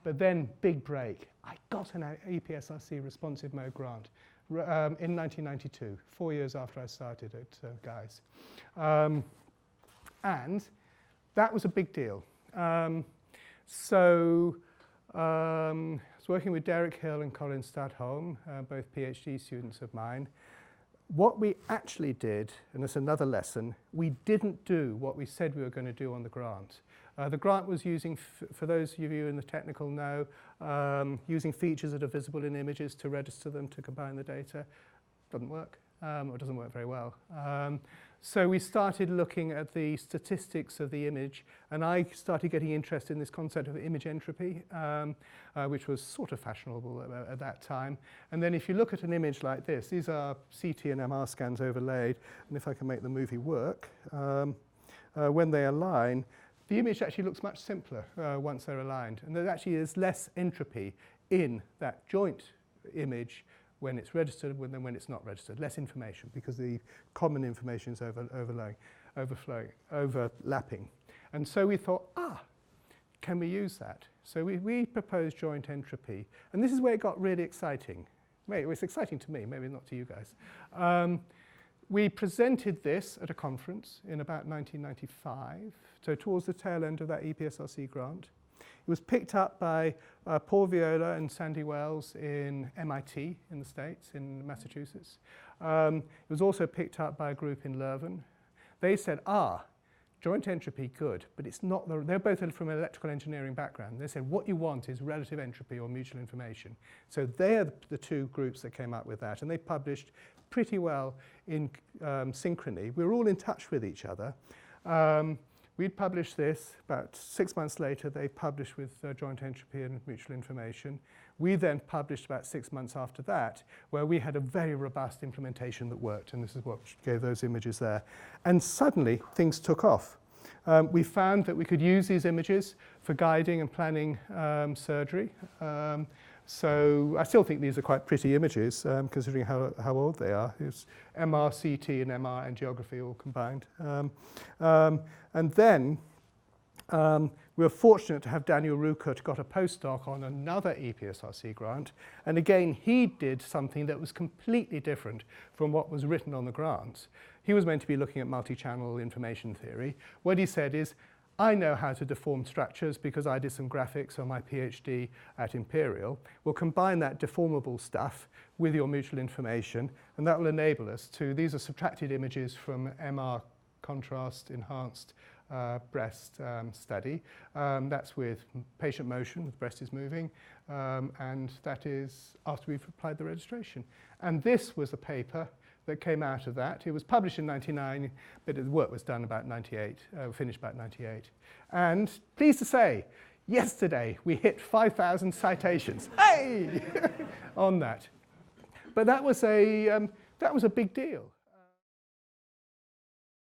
But then, big break. I got an EPSRC responsive mode grant in 1992, 4 years after I started at Guy's. And that was a big deal. I was working with Derek Hill and Colin Stadholm, both PhD students of mine. What we actually did, and it's another lesson, we didn't do what we said we were going to do on the grant. The grant was using, for those of you in the technical know, using features that are visible in images to register them, to combine the data. Doesn't work, or doesn't work very well. So we started looking at the statistics of the image, and I started getting interested in this concept of image entropy, which was sort of fashionable at that time. And then if you look at an image like this, these are CT and MR scans overlaid, and if I can make the movie work, when they align, the image actually looks much simpler once they're aligned. And there actually is less entropy in that joint image when it's registered than when it's not registered. Less information because the common information is overlapping. And so we thought, can we use that? So we proposed joint entropy. And this is where it got really exciting. It was exciting to me, maybe not to you guys. We presented this at a conference in about 1995, so towards the tail end of that EPSRC grant. It was picked up by Paul Viola and Sandy Wells in MIT in the States, in Massachusetts. It was also picked up by a group in Leuven. They said, joint entropy, good, but it's not, they're both from an electrical engineering background. They said, what you want is relative entropy or mutual information. So they're the two groups that came up with that, and they published pretty well in synchrony. We were all in touch with each other. We'd published this. About 6 months later, they published with joint entropy and mutual information. We then published about 6 months after that, where we had a very robust implementation that worked, and this is what gave those images there. And suddenly, things took off. We found that we could use these images for guiding and planning surgery. So I still think these are quite pretty images, considering how old they are. It's MR, CT, and MR angiography all combined. And then we were fortunate to have Daniel Ruckert got a postdoc on another EPSRC grant. And again, he did something that was completely different from what was written on the grants. He was meant to be looking at multi-channel information theory. What he said is, I know how to deform structures because I did some graphics on my PhD at Imperial. We'll combine that deformable stuff with your mutual information, and that will enable us to, these are subtracted images from MR contrast enhanced breast study. That's with patient motion, the breast is moving, and that is after we've applied the registration. And this was a paper that came out of that. It was published in 99, but the work was done about 98, finished about 98. And pleased to say, yesterday we hit 5,000 citations, hey, on that. But that was a big deal.